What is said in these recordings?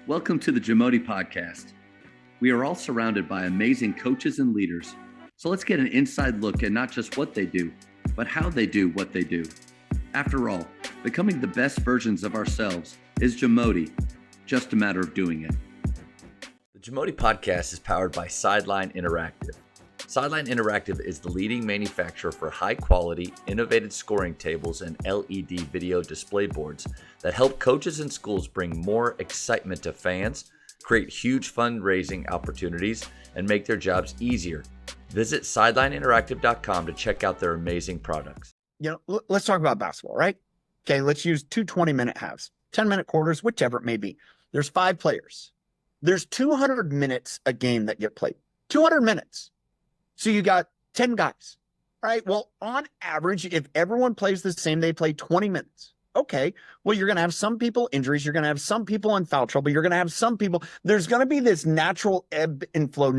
Welcome to the Jamodi podcast. We are all surrounded by amazing coaches and leaders. So let's get an inside look at not just what they do, but how they do what they do. After all, becoming the best versions of ourselves is Jamodi, just a matter of doing it. The Jamodi podcast is powered by Sideline Interactive. Sideline Interactive is the leading manufacturer for high-quality, innovative scoring tables and LED video display boards that help coaches and schools bring more excitement to fans, create huge fundraising opportunities, and make their jobs easier. Visit sidelineinteractive.com to check out their amazing products. Let's talk about basketball, right? Okay, let's use two 20-minute halves, 10-minute quarters, whichever it may be. There's 5 players. There's 200 minutes a game that get played. 200 minutes. So you got 10 guys, right? Well, on average, if everyone plays the same, they play 20 minutes. Okay, well, you're going to have some people injuries. You're going to have some people in foul trouble. You're going to have some people. There's going to be this natural ebb and flow.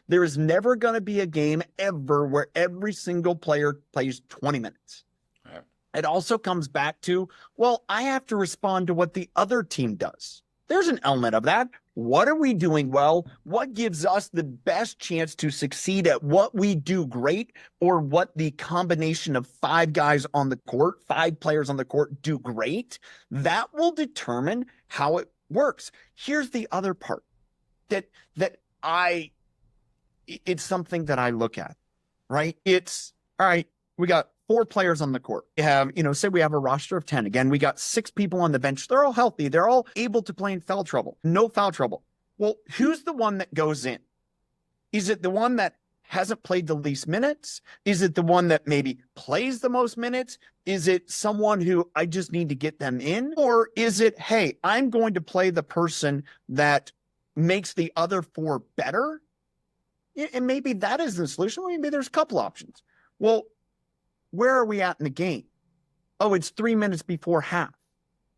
There is never going to be a game ever where every single player plays 20 minutes. Right. It also comes back to, well, I have to respond to what the other team does. There's an element of that. What are we doing well? What gives us the best chance to succeed at what we do great, or what the combination of 5 guys on the court, 5 players on the court do great? That will determine how it works. Here's the other part it's something that I look at, right? It's all right. We got 4 players on the court. We have, say we have a roster of 10. Again, we got 6 people on the bench. They're all healthy. They're all able to play in foul trouble. No foul trouble. Well, who's the one that goes in? Is it the one that hasn't played the least minutes? Is it the one that maybe plays the most minutes? Is it someone who I just need to get them in? Or is it, hey, I'm going to play the person that makes the other 4 better? And maybe that is the solution. Maybe there's a couple options. Well, where are we at in the game? Oh, it's 3 minutes before half.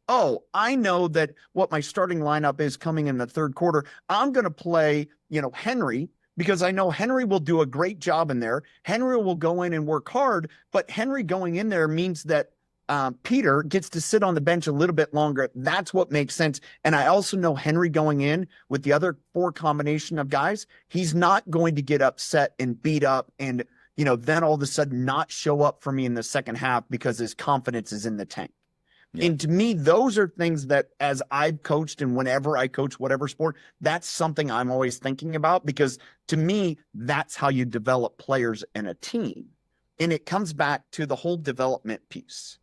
Oh, I know that what my starting lineup is coming in the third quarter. I'm going to play, Henry, because I know Henry will do a great job in there. Henry will go in and work hard, but Henry going in there means that Peter gets to sit on the bench a little bit longer. That's what makes sense. And I also know Henry going in with the other 4 combination of guys, he's not going to get upset and beat up and then all of a sudden not show up for me in the second half because his confidence is in the tank. Yeah. And to me, those are things that as I've coached and whenever I coach whatever sport, that's something I'm always thinking about, because to me, that's how you develop players in a team. And it comes back to the whole development piece.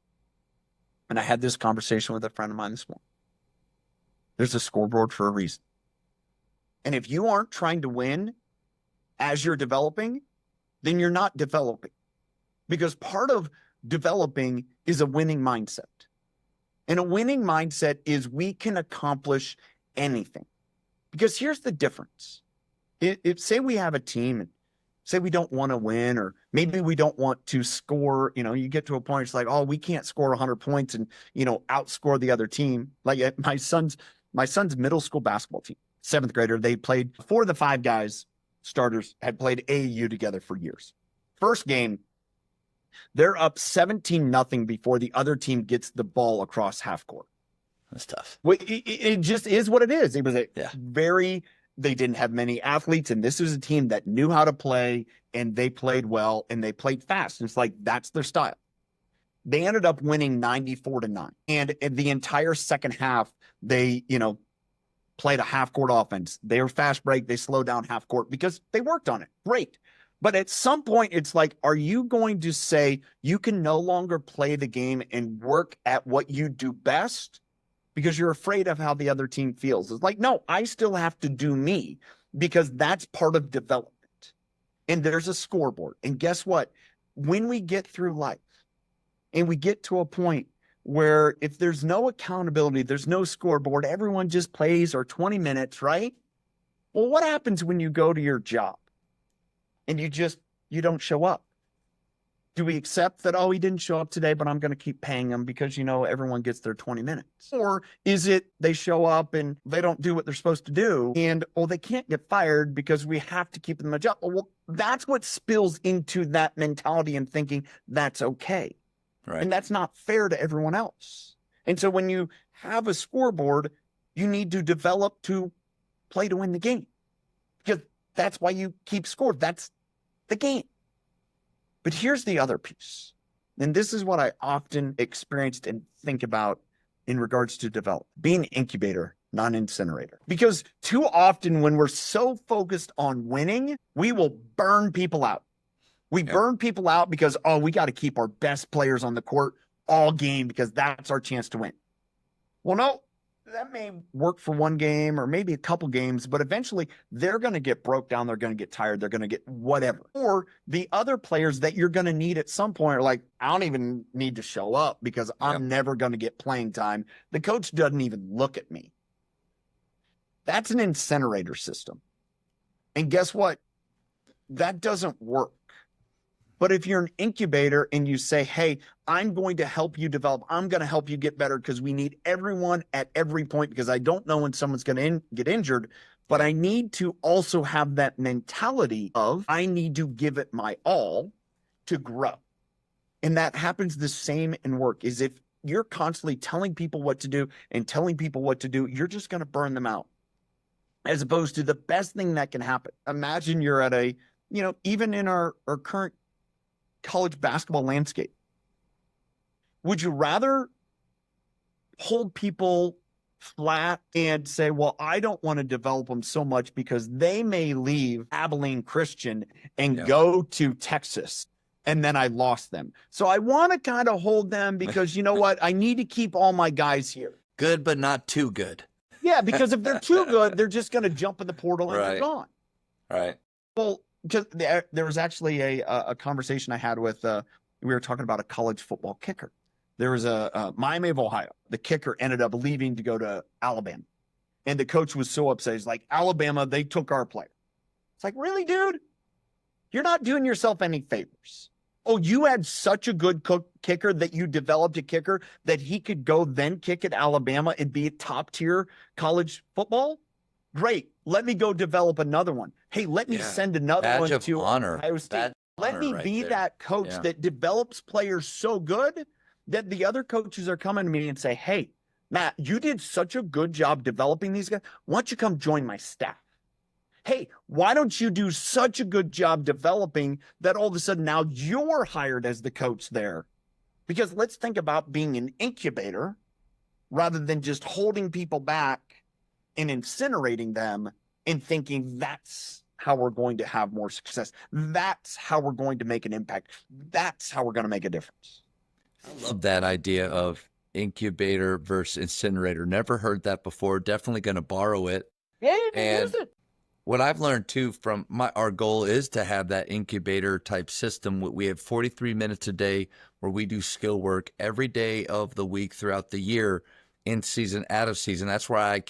And I had this conversation with a friend of mine this morning. There's a scoreboard for a reason. And if you aren't trying to win as you're developing, then you're not developing, because part of developing is a winning mindset. And a winning mindset is we can accomplish anything. Because here's the difference. Say we have a team and say we don't want to win, or maybe we don't want to score, you get to a point, it's like, oh, we can't score 100 points and, outscore the other team. Like my son's middle school basketball team, 7th grader, they played 4 of the 5 guys starters had played AAU together for years. First game, they're up 17-0 before the other team gets the ball across half court. That's tough. Well, it just is what it is. It was they didn't have many athletes, and this was a team that knew how to play, and they played well, and they played fast. And it's like, that's their style. They ended up winning 94-9. And in the entire second half, they, played a half-court offense. They were fast break. They slowed down half-court because they worked on it. Great. But at some point, it's like, are you going to say you can no longer play the game and work at what you do best because you're afraid of how the other team feels? It's like, no, I still have to do me, because that's part of development. And there's a scoreboard. And guess what? When we get through life and we get to a point where if there's no accountability, there's no scoreboard, everyone just plays, or 20 minutes, right? Well, what happens when you go to your job and you don't show up? Do we accept that, oh, he didn't show up today, but I'm going to keep paying him because, everyone gets their 20 minutes? Or is it they show up and they don't do what they're supposed to do, and, they can't get fired because we have to keep them a job? Well, that's what spills into that mentality and thinking that's okay. Right. And that's not fair to everyone else. And so when you have a scoreboard, You need to develop to play to win the game, because that's why you keep score. That's the game. But here's the other piece. And this is what I often experienced and think about in regards to develop, being incubator, not incinerator. Because too often when we're so focused on winning, we will burn people out. We burn people out because, oh, we got to keep our best players on the court all game because that's our chance to win. Well, no, that may work for one game or maybe a couple games, but eventually they're going to get broke down. They're going to get tired. They're going to get whatever. Or the other players that you're going to need at some point are like, I don't even need to show up because I'm never going to get playing time. The coach doesn't even look at me. That's an incinerator system. And guess what? That doesn't work. But if you're an incubator and you say, hey, I'm going to help you develop, I'm going to help you get better because we need everyone at every point, because I don't know when someone's going to get injured, but I need to also have that mentality of I need to give it my all to grow. And that happens the same in work. Is if you're constantly telling people what to do and telling people what to do, you're just going to burn them out. As opposed to the best thing that can happen. Imagine you're at a, even in our current college basketball landscape, would you rather hold people flat and say, well, I don't want to develop them so much because they may leave Abilene Christian and go to Texas, and then I lost them. So I want to kind of hold them because you know what? I need to keep all my guys here. Good, but not too good. Yeah, because if they're too good, they're just going to jump in the portal and they're gone. Right. Well, just there was actually a conversation I had with, we were talking about a college football kicker. There was a Miami of Ohio. The kicker ended up leaving to go to Alabama. And the coach was so upset. He's like, Alabama, they took our player. It's like, really, dude? You're not doing yourself any favors. Oh, you had such a good kicker that you developed a kicker that he could go then kick at Alabama and be a top tier college football? Great. Let me go develop another one. Hey, let me send another one to Ohio State. Let me be that coach that develops players so good that the other coaches are coming to me and say, hey, Matt, you did such a good job developing these guys. Why don't you come join my staff? Hey, why don't you do such a good job developing that all of a sudden now you're hired as the coach there? Because let's think about being an incubator rather than just holding people back and incinerating them and thinking that's how we're going to have more success. That's how we're going to make an impact. That's how we're going to make a difference. I love that idea of incubator versus incinerator. Never heard that before. Definitely going to borrow it. Yeah, you can use it. What I've learned too from our goal is to have that incubator type system. We have 43 minutes a day where we do skill work every day of the week throughout the year, in season, out of season. That's where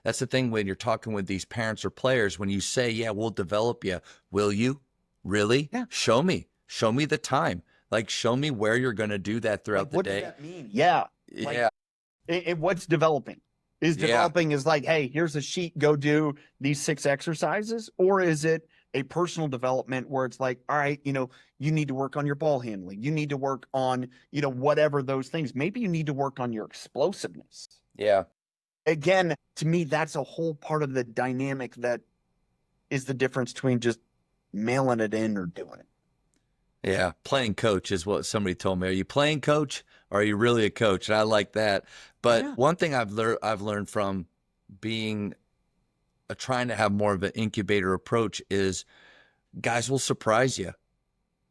that's the thing when you're talking with these parents or players, when you say, yeah, we'll develop you. Will you? Really? Yeah. Show me the time. Like, show me where you're going to do that throughout the day. What does that mean? Yeah. What's developing? Is developing is like, hey, here's a sheet, go do these 6 exercises? Or is it a personal development where it's like, all right, you need to work on your ball handling. You need to work on, whatever those things. Maybe you need to work on your explosiveness. Yeah. Again, to me, that's a whole part of the dynamic that is the difference between just mailing it in or doing it. Yeah. Playing coach is what somebody told me. Are you playing coach or are you really a coach? And I like that. But one thing I've learned from being trying to have more of an incubator approach is guys will surprise you.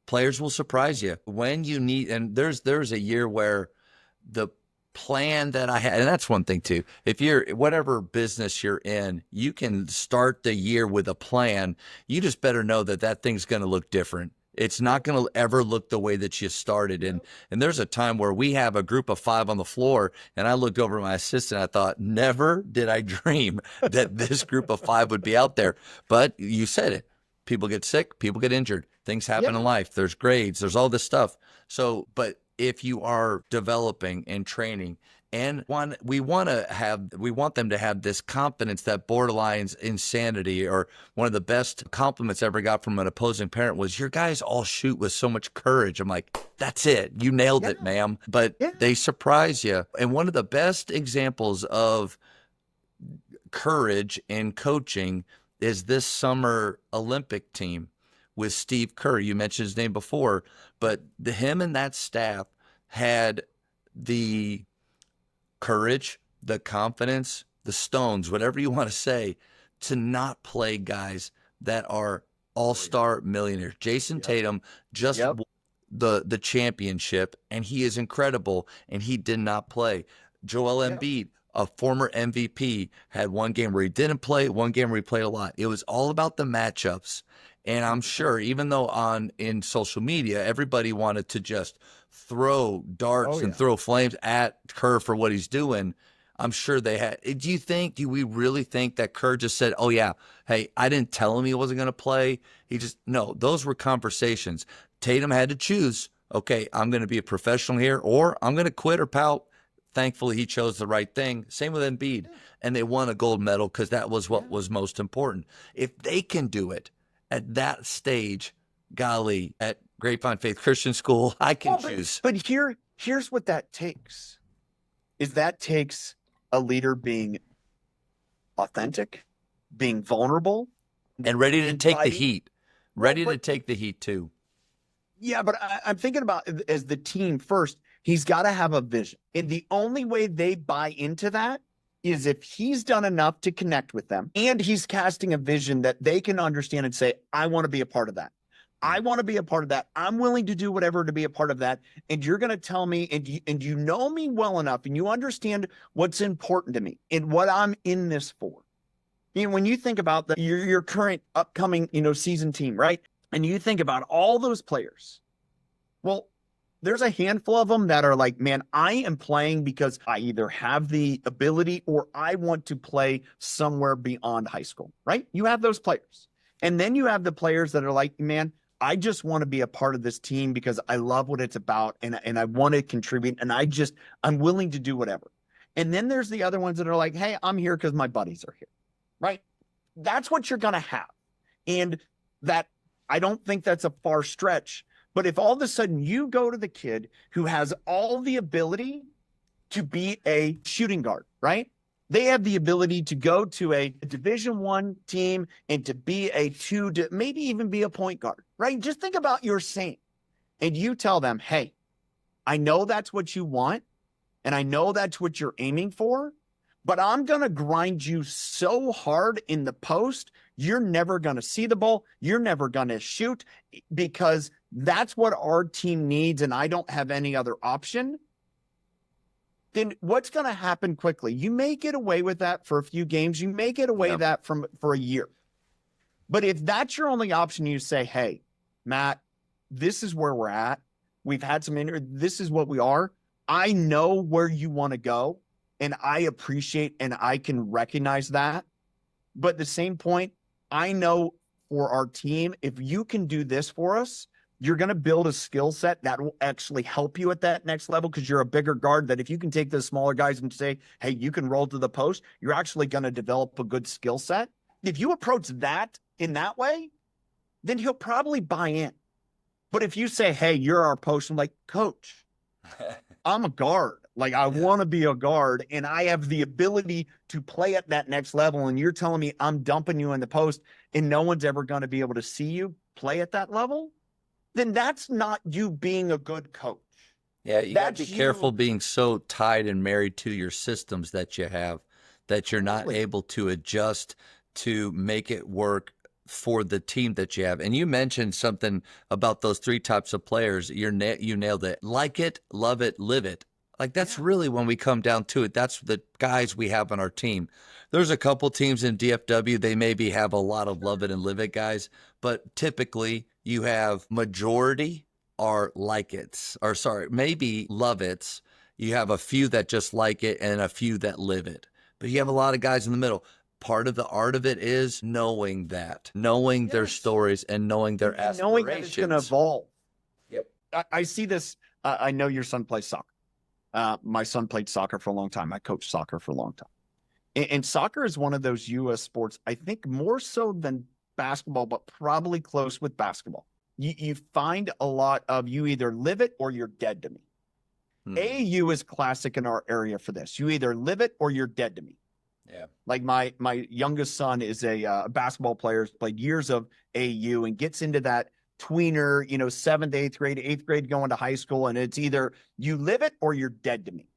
Players will surprise you when you need. And there's a year where the plan that I had, and that's one thing too. If you're whatever business you're in, you can start the year with a plan. You just better know that thing's going to look different. It's not going to ever look the way that you started. And there's a time where we have a group of 5 on the floor, and I looked over at my assistant. I thought, never did I dream that this group of 5 would be out there. But you said it. People get sick. People get injured. Things happen in life. There's grades. There's all this stuff. So, but if you are developing and training, and we want them to have this confidence that borderlines insanity. Or one of the best compliments I ever got from an opposing parent was, your guys all shoot with so much courage. I'm like, that's it. You nailed it, ma'am. But they surprise you. And one of the best examples of courage in coaching is this summer Olympic team with Steve Kerr. You mentioned his name before, but him and that staff had the courage, the confidence, the stones, whatever you want to say, to not play guys that are all-star millionaires. Jason Tatum just won the championship, and he is incredible, and he did not play. Joel Embiid, a former MVP, had one game where he didn't play, one game where he played a lot. It was all about the matchups. And I'm sure, even though in social media, everybody wanted to just throw darts and throw flames at Kerr for what he's doing, I'm sure they had. Do we really think that Kerr just said, oh, yeah, hey, I didn't tell him he wasn't going to play? No, those were conversations. Tatum had to choose, okay, I'm going to be a professional here, or I'm going to quit or pout. Thankfully, he chose the right thing. Same with Embiid. And they won a gold medal because that was what was most important. If they can do it at that stage, golly, at Grapevine Faith Christian School, I can choose. But here's what that takes. That takes a leader being authentic, being vulnerable, and ready to take the heat. Ready to take the heat too. Yeah, but I'm thinking about as the team first, he's got to have a vision. And the only way they buy into that is if he's done enough to connect with them and he's casting a vision that they can understand and say, I want to be a part of that. I want to be a part of that. I'm willing to do whatever to be a part of that. And you're going to tell me, and you know me well enough, and you understand what's important to me and what I'm in this for. When you think about your current upcoming, season team, right? And you think about all those players. Well, there's a handful of them that are like, man, I am playing because I either have the ability or I want to play somewhere beyond high school, right? You have those players. And then you have the players that are like, man, I just want to be a part of this team because I love what it's about and I want to contribute and I'm willing to do whatever. And then there's the other ones that are like, hey, I'm here because my buddies are here, right? That's what you're going to have. And that, I don't think that's a far stretch. But if all of a sudden you go to the kid who has all the ability to be a shooting guard, right? They have the ability to go to a Division I team and to be a two, to maybe even be a point guard, right? Just think about your Saint. And you tell them, hey, I know that's what you want. And I know that's what you're aiming for. But I'm going to grind you so hard in the post, you're never going to see the ball. You're never going to shoot because that's what our team needs. And I don't have any other option. Then what's going to happen quickly? You may get away with that for a few games. You may get away that for a year. But if that's your only option, you say, hey, Matt, this is where we're at. We've had some this is what we are. I know where you want to go. And I appreciate and I can recognize that. But at the same point, I know for our team, if you can do this for us, you're going to build a skill set that will actually help you at that next level because you're a bigger guard that if you can take the smaller guys and say, hey, you can roll to the post, you're actually going to develop a good skill set. If you approach that in that way, then he'll probably buy in. But if you say, hey, you're our post, I'm like, coach, I'm a guard. Like, I want to be a guard, and I have the ability to play at that next level, and you're telling me I'm dumping you in the post, and no one's ever going to be able to see you play at that level, then that's not you being a good coach. Yeah, you got to be careful being so tied and married to your systems that you have that you're not able to adjust to make it work for the team that you have. And you mentioned something about those three types of players. You nailed it. Like it, love it, live it. Like, that's really when we come down to it. That's the guys we have on our team. There's a couple teams in DFW, they maybe have a lot of love it and live it guys, but typically you have majority are like it's, or sorry, maybe love it's. You have a few that just like it and a few that live it. But you have a lot of guys in the middle. Part of the art of it is knowing that, knowing their stories and knowing their aspirations. Knowing that it's going to evolve. Yep. I see this. I know your son plays soccer. My son played soccer for a long time. I coached soccer for a long time. And soccer is one of those U.S. sports, I think more so than basketball, but probably close with basketball. You find a lot of you either live it or you're dead to me. AAU is classic in our area for this. You either live it or you're dead to me. Yeah. Like my youngest son is a basketball player, played years of AU and gets into that tweener, 7th, 8th grade, 8th grade going to high school. And it's either you live it or you're dead to me.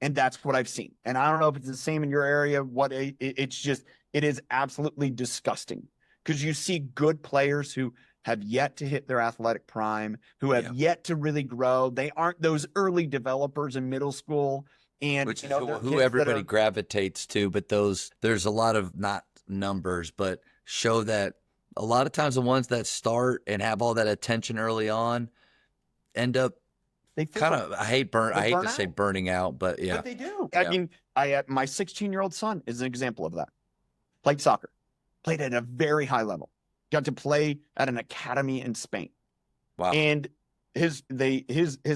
And that's what I've seen. And I don't know if it's the same in your area. It is absolutely disgusting because you see good players who have yet to hit their athletic prime, who have yet to really grow. They aren't those early developers in middle school. And which is who everybody gravitates to, but there's a lot of, not numbers, but show that a lot of times the ones that start and have all that attention early on end up kind of, I hate to say burning out, but yeah. But they do. Yeah. I mean, my 16-year-old son is an example of that. Played soccer, played at a very high level, got to play at an academy in Spain. Wow. And his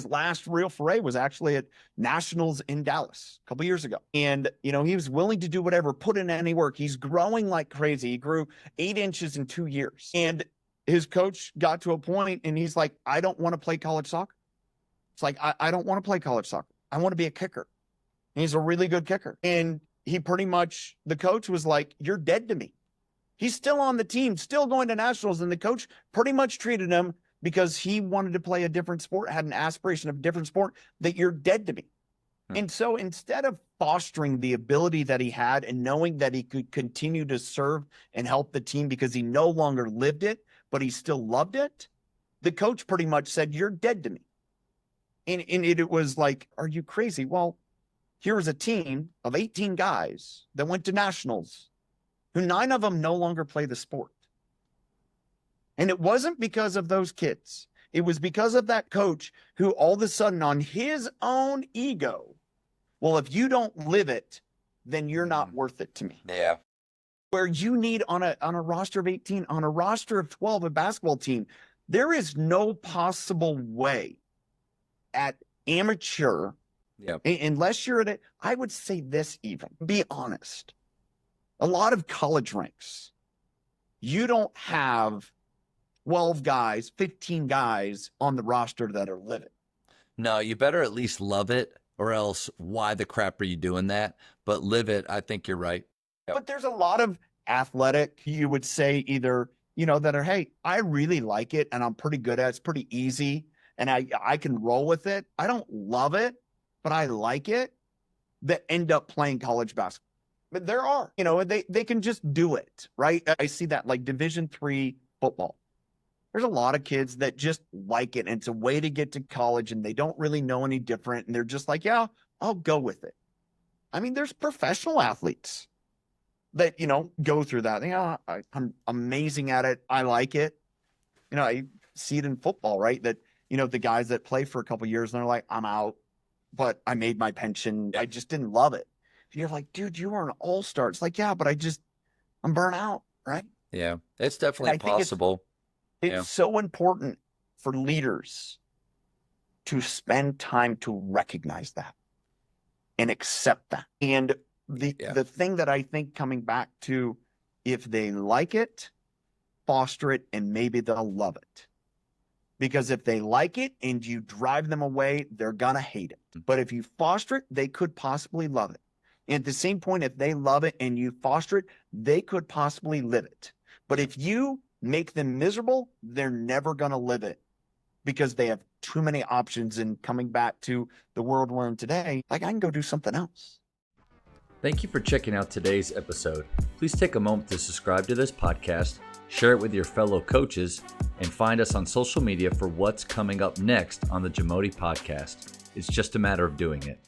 last real foray was actually at Nationals in Dallas a couple years ago. And, he was willing to do whatever, put in any work. He's growing like crazy. He grew 8 inches in 2 years. And his coach got to a point and he's like, I don't want to play college soccer. It's like, I don't want to play college soccer. I want to be a kicker. And he's a really good kicker. And he the coach was like, you're dead to me. He's still on the team, still going to nationals. And the coach pretty much treated him, because he wanted to play a different sport, had an aspiration of a different sport, that you're dead to me. And so instead of fostering the ability that he had and knowing that he could continue to serve and help the team because he no longer lived it, but he still loved it, the coach pretty much said, you're dead to me. And it was like, are you crazy? Well, here was a team of 18 guys that went to nationals, who 9 of them no longer play the sport. And it wasn't because of those kids. It was because of that coach who all of a sudden, on his own ego, well, if you don't live it, then you're not worth it to me. Yeah. Where you need on a roster of 18, on a roster of 12, a basketball team, there is no possible way at amateur, unless you're at it. I would say this, even, be honest. A lot of college ranks, you don't have 12 guys, 15 guys on the roster that are living. No, you better at least love it, or else why the crap are you doing that? But live it, I think you're right. Yep. But there's a lot of athletic, you would say, either, that are, hey, I really like it and I'm pretty good at it. It's pretty easy and I can roll with it. I don't love it, but I like it, that end up playing college basketball. But there are, they can just do it, right? I see that like Division III football. There's a lot of kids that just like it, and it's a way to get to college, and they don't really know any different, and they're just like, yeah, I'll go with it. I mean, there's professional athletes that, go through that. I'm amazing at it. I like it. I see it in football, right? That, the guys that play for a couple of years and they're like, I'm out, but I made my pension. I just didn't love it. You're like, dude, you are an all-star. It's like, yeah, but I'm burnt out, right? Yeah, it's definitely possible. It's so important for leaders to spend time to recognize that and accept that. And the thing that I think, coming back to, if they like it, foster it, and maybe they'll love it. Because if they like it and you drive them away, they're going to hate it. But if you foster it, they could possibly love it. And at the same point, if they love it and you foster it, they could possibly live it. But if you make them miserable, they're never going to live it, because they have too many options. And coming back to the world we're in today, like, I can go do something else. Thank you for checking out today's episode. Please take a moment to subscribe to this podcast, share it with your fellow coaches, and find us on social media for what's coming up next on the Jamodi podcast. It's just a matter of doing it.